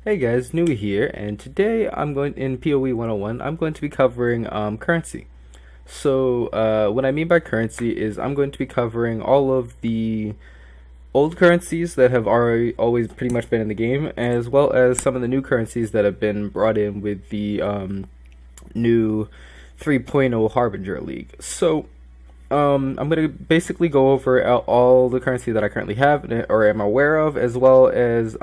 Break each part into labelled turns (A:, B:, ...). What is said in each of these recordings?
A: Hey guys, Nuie here, and today in POE 101, I'm going to be covering currency. What I mean by currency is I'm going to be covering all of the old currencies that have already always pretty much been in the game, as well as some of the new currencies that have been brought in with the new 3.0 Harbinger League. I'm going to basically go over all the currency that I currently have or am aware of, as well as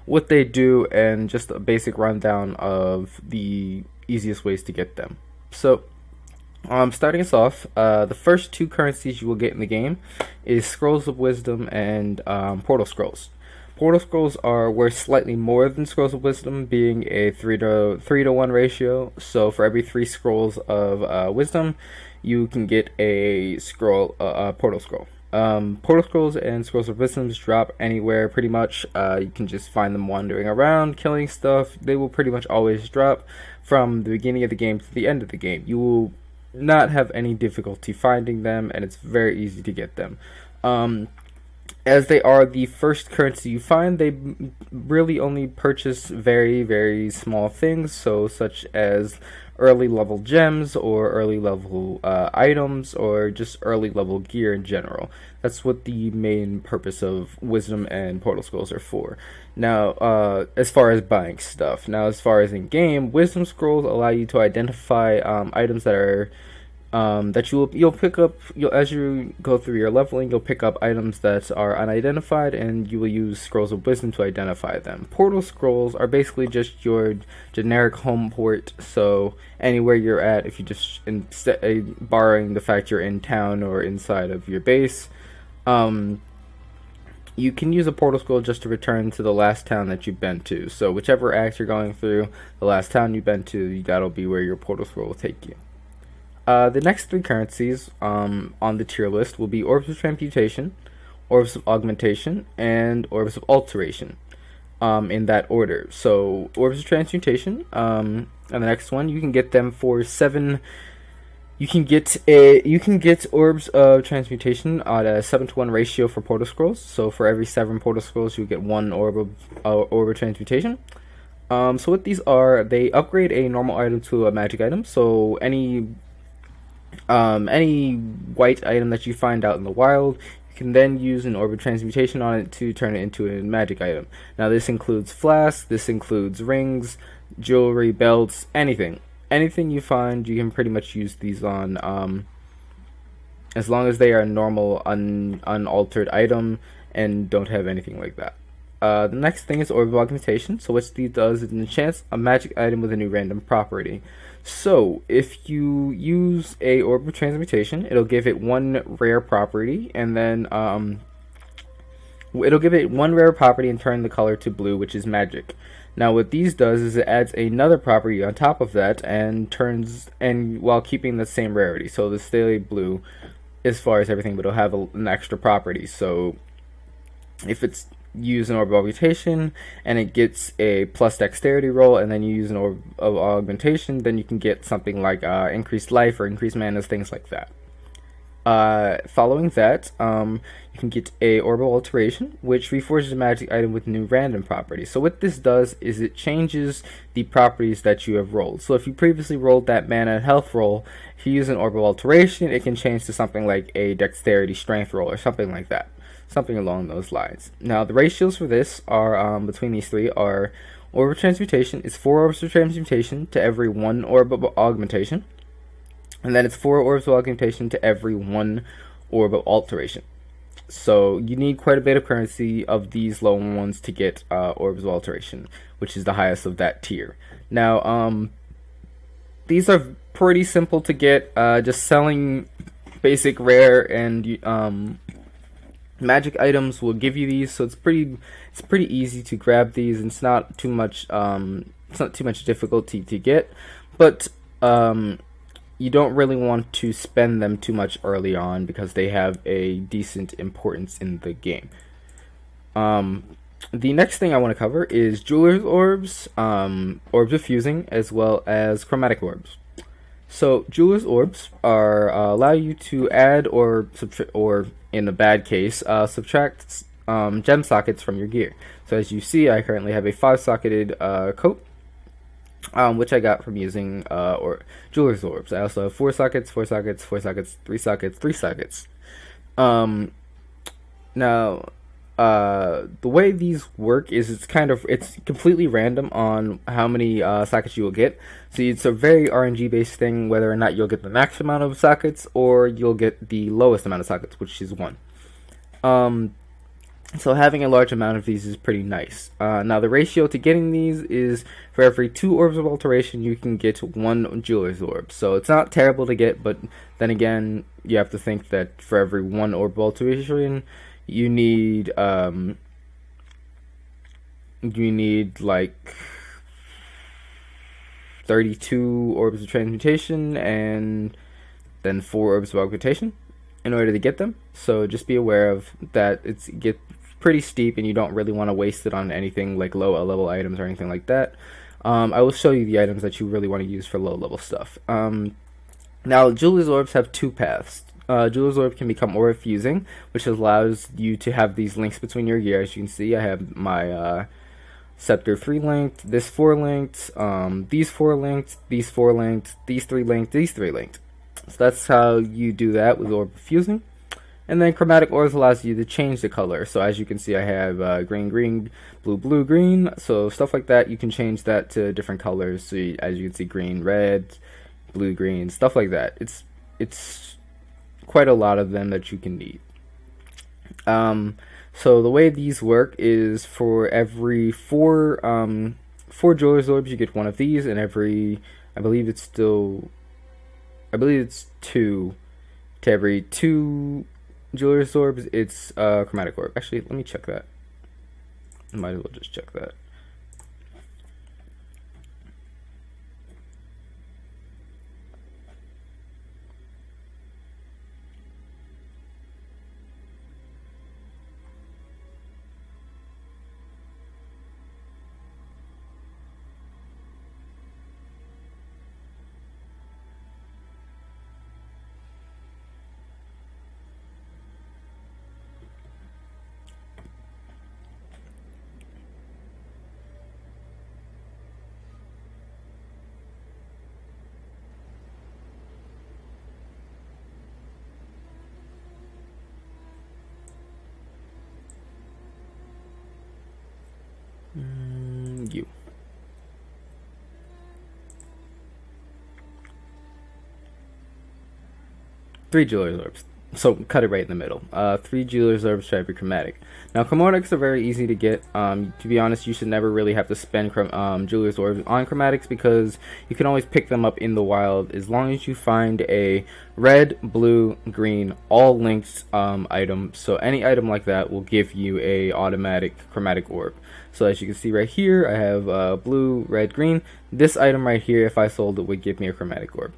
A: what they do and just a basic rundown of the easiest ways to get them. Starting us off, the first two currencies you will get in the game is Scrolls of Wisdom and Portal Scrolls. Portal Scrolls are worth slightly more than Scrolls of Wisdom, being a 3 to 1 ratio. So for every 3 scrolls of Wisdom, you can get a Portal Scroll. Portal Scrolls and Scrolls of Wisdom drop anywhere pretty much. You can just find them wandering around, killing stuff. They will pretty much always drop from the beginning of the game to the end of the game. You will not have any difficulty finding them, and it's very easy to get them. As they are the first currency you find, they really only purchase very, very small things, such as early level gems or early level items or just early level gear in general. That's what the main purpose of Wisdom and Portal Scrolls are for. Now, as far as buying stuff, as far as in game, Wisdom Scrolls allow you to identify items that are that you'll pick up. As you go through your leveling, you'll pick up items that are unidentified, and you will use Scrolls of Wisdom to identify them. Portal Scrolls are basically just your generic home port, so anywhere you're at, if you just borrowing the fact you're in town or inside of your base, you can use a Portal Scroll just to return to the last town that you've been to. So whichever act you're going through, the last town you've been to, that'll be where your Portal Scroll will take you. The next 3 currencies on the tier list will be Orbs of Transmutation, Orbs of Augmentation, and Orbs of Alteration, in that order. So, Orbs of Transmutation, and the next one, you can get them for 7. You can get Orbs of Transmutation at a 7-to-1 ratio for Portal Scrolls. So, for every 7 Portal Scrolls, you get 1 Orb of Transmutation. So what these are, they upgrade a normal item to a magic item. So any white item that you find out in the wild, you can then use an Orb of Transmutation on it to turn it into a magic item. Now this includes flasks, this includes rings, jewelry, belts, anything you find, you can pretty much use these on, as long as they are a normal unaltered item and don't have anything like that. The next thing is Orb of Augmentation. So what these does is enchants a magic item with a new random property. So if you use a Orb of Transmutation, it'll give it 1 rare property, and then it'll give it 1 rare property and turn the color to blue, which is magic. Now what these does is it adds another property on top of that and while keeping the same rarity. So the stay blue as far as everything, but it'll have an extra property. So if it's use an Orb of Augmentation and it gets a plus dexterity roll, and then you use an Orb of Augmentation, then you can get something like increased life or increased mana, things like that. Following that, you can get a Orb of Alteration, which reforges a magic item with new random properties. So what this does is it changes the properties that you have rolled. So if you previously rolled that mana and health roll, if you use an Orb of Alteration, it can change to something like a dexterity strength roll or something like that. Something along those lines. Now, the ratios for this are, between these 3 are Orb of Transmutation is 4 Orbs of Transmutation to every 1 Orb of Augmentation. And then it's 4 Orbs of Augmentation to every 1 Orb of Alteration. So, you need quite a bit of currency of these low ones to get Orbs of Alteration, which is the highest of that tier. Now, these are pretty simple to get, just selling basic rare and magic items will give you these, so it's pretty easy to grab these, and it's not too much difficulty to get, but you don't really want to spend them too much early on because they have a decent importance in the game. The next thing I want to cover is Jeweler's Orbs, Orbs of Fusing, as well as Chromatic Orbs. So Jeweler's Orbs allow you to add or subtract, or in the bad case, subtract gem sockets from your gear. So as you see, I currently have a 5-socketed coat, which I got from using or jeweler's orbs. I also have 4 sockets, 4 sockets, 4 sockets, 3 sockets, 3 sockets. Now, the way these work is it's completely random on how many sockets you will get. So it's a very RNG based thing, whether or not you'll get the max amount of sockets or you'll get the lowest amount of sockets, which is 1. So having a large amount of these is pretty nice. Now the ratio to getting these is for every 2 orbs of alteration you can get 1 jeweler's orb. So it's not terrible to get, but then again you have to think that for every 1 orb of alteration you need like 32 orbs of transmutation and then 4 orbs of augmentation in order to get them. So just be aware of that. It gets pretty steep and you don't really want to waste it on anything like low level items or anything like that. I will show you the items that you really want to use for low level stuff. Now jeweler's orbs have 2 paths. Jeweler's orb can become orb fusing, which allows you to have these links between your gear. As you can see, I have my scepter 3 linked, this 4 linked, these 4 linked, these 4 linked, these 3 linked, these 3 linked. So that's how you do that with orb fusing. And then chromatic orbs allows you to change the color. So as you can see, I have green, green, blue, blue, green. So stuff like that, you can change that to different colors. So as you can see, green, red, blue, green, stuff like that. It's quite a lot of them that you can need. So the way these work is for every 4 jeweler's orbs you get 1 of these, and every I believe it's 2 to every 2 jeweler's orbs it's chromatic orb. Actually, let me check that. Might as well just check that. You. Three jeweler's orbs. So cut it right in the middle. 3 jeweler's orbs for every chromatic. Now chromatics are very easy to get. To be honest, you should never really have to spend jeweler's orbs on chromatics because you can always pick them up in the wild as long as you find a red, blue, green, all linked item. So any item like that will give you a automatic chromatic orb. So as you can see right here, I have blue, red, green. This item right here, if I sold it, would give me a chromatic orb.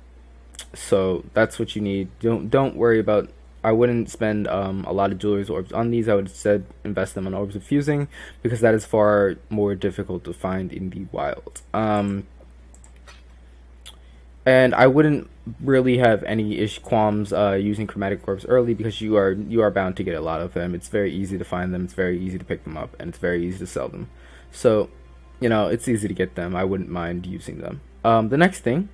A: So that's what you need. Don't worry about. I wouldn't spend a lot of jeweler's orbs on these. I would instead invest them on orbs of fusing because that is far more difficult to find in the wild. And I wouldn't really have any qualms using chromatic orbs early because you are bound to get a lot of them. It's very easy to find them. It's very easy to pick them up, and it's very easy to sell them. So, it's easy to get them. I wouldn't mind using them. The next thing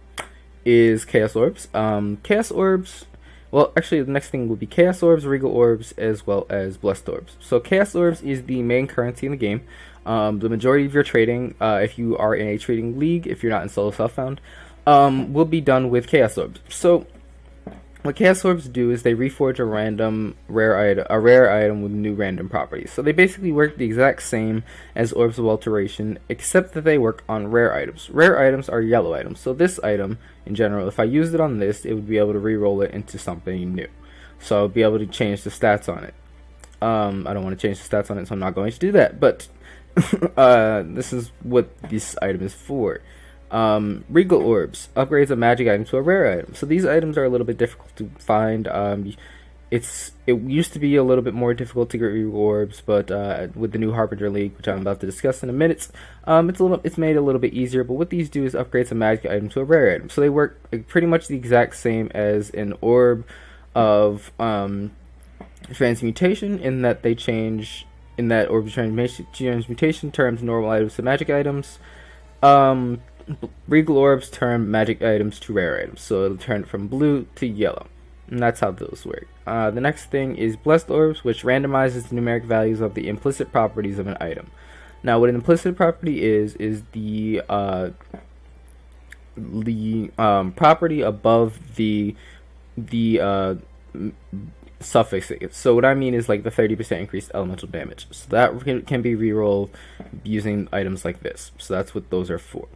A: is Chaos Orbs. Chaos Orbs. Well, actually, the next thing will be Chaos Orbs, Regal Orbs, as well as Blessed Orbs. So Chaos Orbs is the main currency in the game. The majority of your trading, if you are in a trading league, if you're not in solo self-found, will be done with Chaos Orbs. So what Chaos Orbs do is they reforge a rare item with new random properties. So they basically work the exact same as Orbs of Alteration, except that they work on rare items. Rare items are yellow items. So this item, in general, if I used it on this, it would be able to re-roll it into something new. So I'll be able to change the stats on it. I don't want to change the stats on it, so I'm not going to do that. But this is what this item is for. Regal Orbs upgrades a magic item to a rare item. So these items are a little bit difficult to find. It used to be a little bit more difficult to get Regal Orbs, but with the new Harbinger League, which I'm about to discuss in a minute, it's made a little bit easier. But what these do is upgrades a magic item to a rare item. So they work pretty much the exact same as an orb of transmutation in that they change in that orb transmutation turns normal items to magic items. Regal orbs turn magic items to rare items, so it'll turn from blue to yellow, and that's how those work. The next thing is blessed orbs, which randomizes the numeric values of the implicit properties of an item. Now, what an implicit property is the property above the suffix. So what I mean is like the 30% increased elemental damage. So that can be rerolled using items like this. So that's what those are for.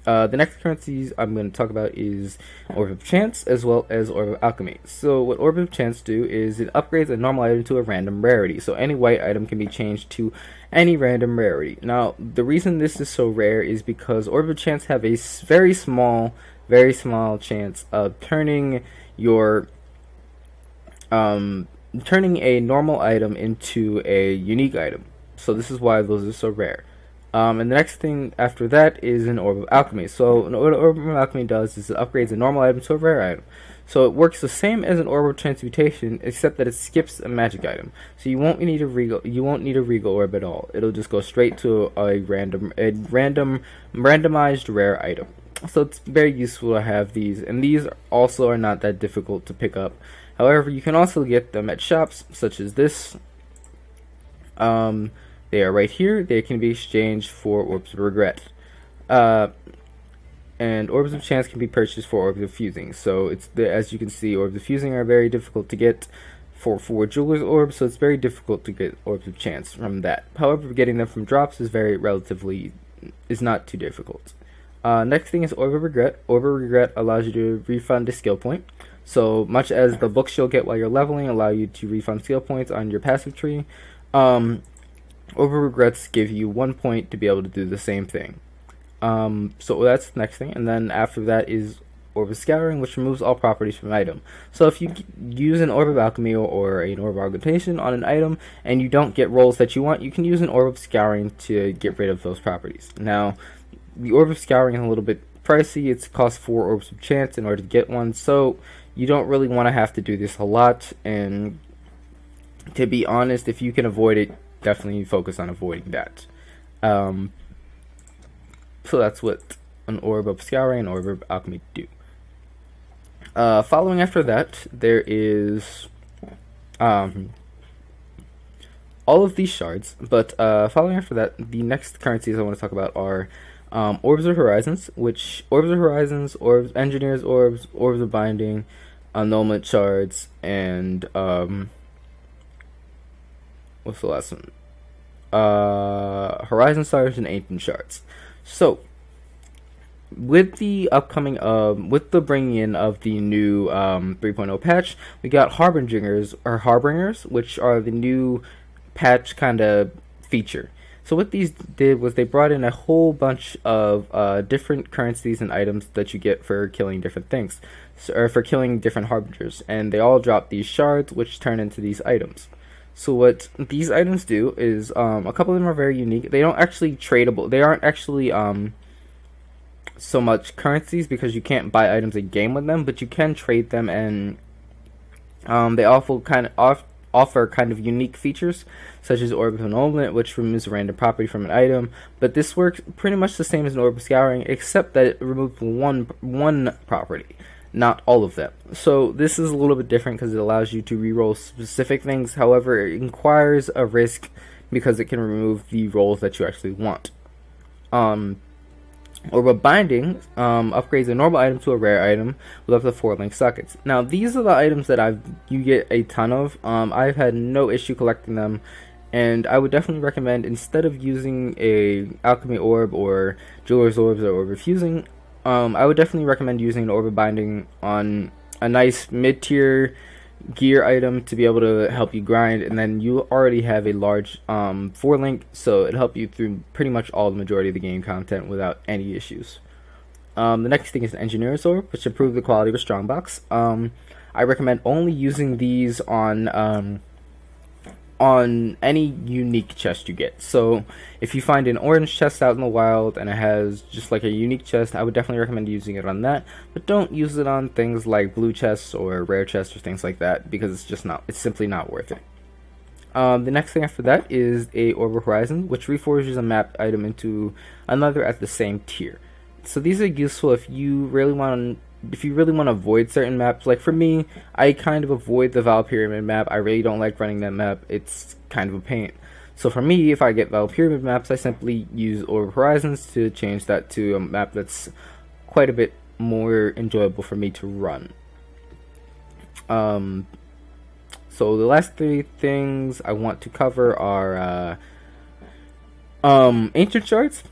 A: The next currencies I'm going to talk about is Orb of Chance as well as Orb of Alchemy. So what Orb of Chance do is it upgrades a normal item to a random rarity. So any white item can be changed to any random rarity. Now, the reason this is so rare is because Orb of Chance have a very small chance of turning your turning a normal item into a unique item. So this is why those are so rare. And the next thing after that is an Orb of Alchemy. So what an Orb of Alchemy does is it upgrades a normal item to a rare item. So it works the same as an Orb of Transmutation, except that it skips a magic item. So you won't need a Regal Orb at all. It'll just go straight to a randomized rare item. So it's very useful to have these, and these also are not that difficult to pick up. However, you can also get them at shops such as this. They are right here. They can be exchanged for Orbs of Regret. And Orbs of Chance can be purchased for Orbs of Fusing. So as you can see, Orbs of Fusing are very difficult to get for Jeweler's Orbs, so it's very difficult to get Orbs of Chance from that. However, getting them from drops is is not too difficult. Next thing is Orb of Regret. Orb of Regret allows you to refund a skill point. So much as the books you'll get while you're leveling allow you to refund skill points on your passive tree, Orb of Regrets give you 1 point to be able to do the same thing. So that's the next thing, and then after that is Orb of Scouring, which removes all properties from an item. So if you use an Orb of Alchemy or an Orb of Augmentation on an item and you don't get rolls that you want, you can use an Orb of Scouring to get rid of those properties. Now, the Orb of Scouring is a little bit pricey. It costs 4 Orbs of Chance in order to get one, so you don't really want to have to do this a lot, and to be honest, if you can avoid it, definitely focus on avoiding that. So that's what an Orb of Scouring and Orb of Alchemy do. Following after that, there is all of these shards, but following after that, the next currencies I want to talk about are Orbs of Horizons, which Orbs of Horizons, Engineer's Orbs, Orbs of Binding, Annulment Shards, and what's the last one? Horizon Shards and Ancient Shards. So, with the upcoming, with the bringing in of the new 3.0 patch, we got Harbingers, which are the new patch kind of feature. So what these did was they brought in a whole bunch of different currencies and items that you get for killing different things, or for killing different Harbingers, and they all drop these shards, which turn into these items. So what these items do is, a couple of them are very unique. They don't actually tradable. They aren't actually so much currencies because you can't buy items in game with them, but you can trade them, and they offer kind of unique features, such as Orb of Annulment, which removes a random property from an item. But this works pretty much the same as an Orb of Scouring, except that it removes one property, not all of them. So this is a little bit different because it allows you to reroll specific things. However, it requires a risk because it can remove the rolls that you actually want. Orb of Binding upgrades a normal item to a rare item with up to 4 link sockets. Now, these are the items that you get a ton of. I've had no issue collecting them, and I would definitely recommend, instead of using a Alchemy Orb or Jeweler's Orbs or Orb of Fusing, I would definitely recommend using an Orb of Binding on a nice mid-tier gear item to be able to help you grind, and then you already have a large 4 link, so it'll help you through pretty much all the majority of the game content without any issues. The next thing is the Engineer's Orb, which improves the quality of a strongbox. I recommend only using these on any unique chest you get. So if you find an orange chest out in the wild and it has just like a unique chest, I would definitely recommend using it on that, but don't use it on things like blue chests or rare chests or things like that, because it's simply not worth it. The next thing after that is a Orbital Horizon, which reforges a map item into another at the same tier. So these are useful if you really want to avoid certain maps. Like for me, I kind of avoid the Val Pyramid map. I really don't like running that map. It's kind of a pain. So for me, if I get Val Pyramid maps, I simply use Orbital Horizons to change that to a map that's quite a bit more enjoyable for me to run. So the last three things I want to cover are Ancient Shards,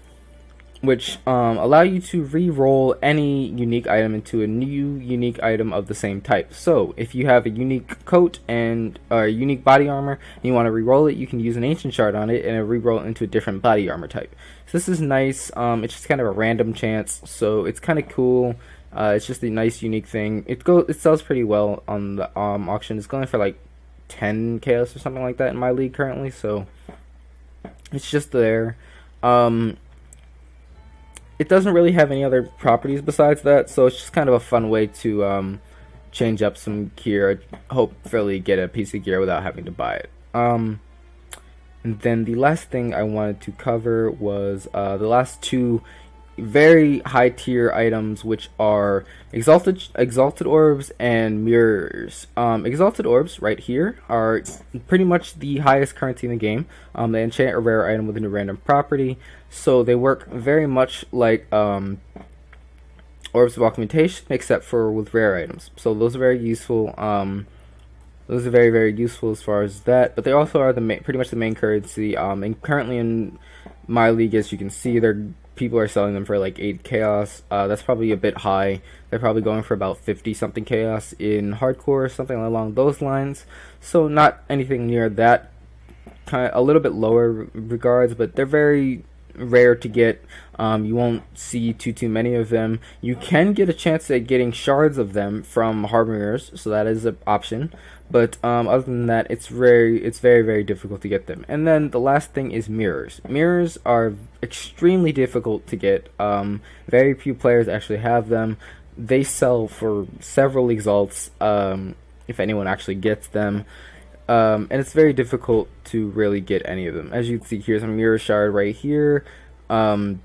A: which allow you to re-roll any unique item into a new unique item of the same type. So if you have a unique coat and a unique body armor and you want to re-roll it, you can use an Ancient Shard on it and it'll re-roll it into a different body armor type. So this is nice. It's just kind of a random chance, so it's kind of cool. It's just a nice unique thing. It sells pretty well on the auction. It's going for like 10 chaos or something like that in my league currently, so it's just there. It doesn't really have any other properties besides that, so it's just kind of a fun way to change up some gear, hopefully get a piece of gear without having to buy it. And then the last thing I wanted to cover was the last two very high tier items, which are exalted orbs and mirrors. Exalted orbs right here are pretty much the highest currency in the game. They enchant a rare item with a new random property, so they work very much like orbs of augmentation, except for with rare items. So those are very useful. Those are very useful as far as that, but they also are pretty much the main currency. And currently in my league, as you can see, people are selling them for like 8 chaos. That's probably a bit high. They're probably going for about 50 something chaos in hardcore, something along those lines. So not anything near that, kind of a little bit lower regards, but they're very rare to get. You won't see too many of them. You can get a chance at getting shards of them from harbingers, so that is an option. But other than that, it's very difficult to get them. And then the last thing is mirrors. Mirrors are extremely difficult to get. Very few players actually have them. They sell for several exalts, if anyone actually gets them. And it's very difficult to really get any of them. As you can see, here's a mirror shard right here. And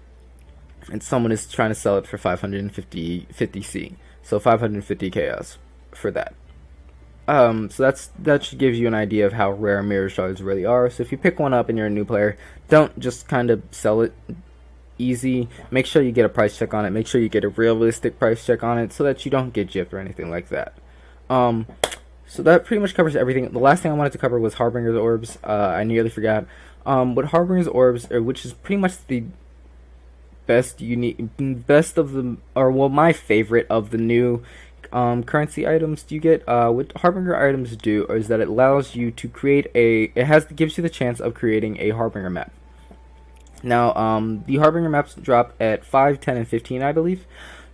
A: someone is trying to sell it for 550 C. So 550 chaos for that. So that should give you an idea of how rare mirror shards really are. So if you pick one up and you're a new player, don't just kind of sell it easy. Make sure you get a price check on it. Make sure you get a realistic price check on it so that you don't get gypped or anything like that. So that pretty much covers everything. The last thing I wanted to cover was Harbinger's Orbs. I nearly forgot. What Harbinger's Orbs are, which is pretty much the best of the, or well, my favorite of the new currency items you get. What Harbinger items do is that it allows you to create gives you the chance of creating a Harbinger map. Now, the Harbinger maps drop at 5, 10, and 15, I believe.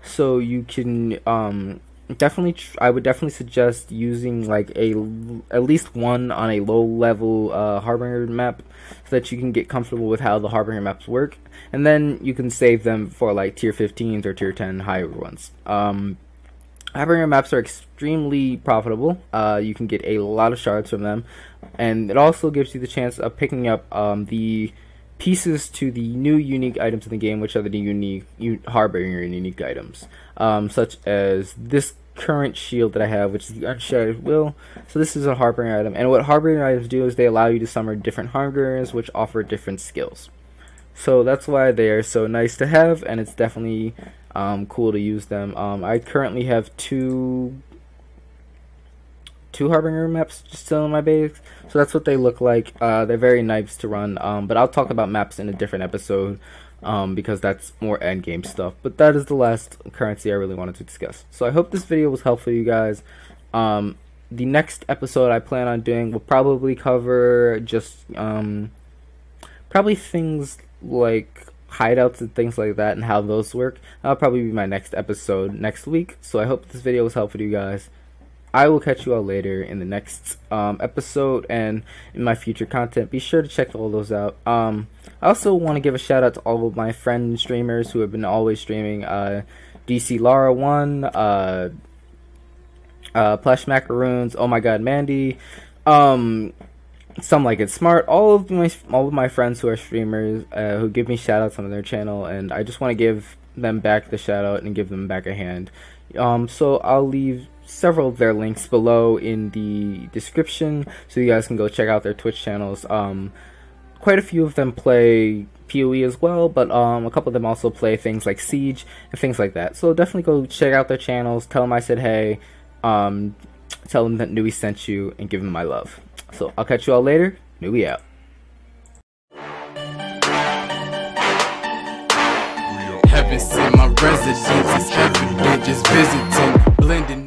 A: So you can I would definitely suggest using like at least one on a low level Harbinger map, so that you can get comfortable with how the Harbinger maps work, and then you can save them for like tier 15s or tier 10 higher ones. Harbinger maps are extremely profitable. You can get a lot of shards from them, and it also gives you the chance of picking up the pieces to the new unique items in the game, which are the unique Harbinger unique items, such as this current shield that I have, which is the Unshattered Will. So this is a Harbinger item, and what Harbinger items do is they allow you to summon different Harbingers, which offer different skills. So that's why they are so nice to have, and it's definitely cool to use them. I currently have two Harbinger maps just still in my base, so that's what they look like. They're very nice to run, but I'll talk about maps in a different episode, because that's more endgame stuff. But that is the last currency I really wanted to discuss. So I hope this video was helpful to you guys. The next episode I plan on doing will probably cover just probably things like hideouts and things like that and how those work. That'll probably be my next episode next week. So I hope this video was helpful to you guys. I will catch you all later in the next episode and in my future content. Be sure to check all those out. I also want to give a shout out to all of my friend streamers who have been always streaming. DC Lara 1, Plush Macaroons, Oh My God Mandy, Some Like It Smart, all of my friends who are streamers, who give me shout outs on their channel, and I just want to give them back the shout out and give them back a hand. So I'll leave several of their links below in the description so you guys can go check out their Twitch channels. Quite a few of them play POE as well, but a couple of them also play things like Siege and things like that. So definitely go check out their channels, tell them I said hey, tell them that Nuie sent you, and give them my love. So I'll catch you all later. Nuie out.
B: Heaven sent my residence, it's heaven, just visiting, blending.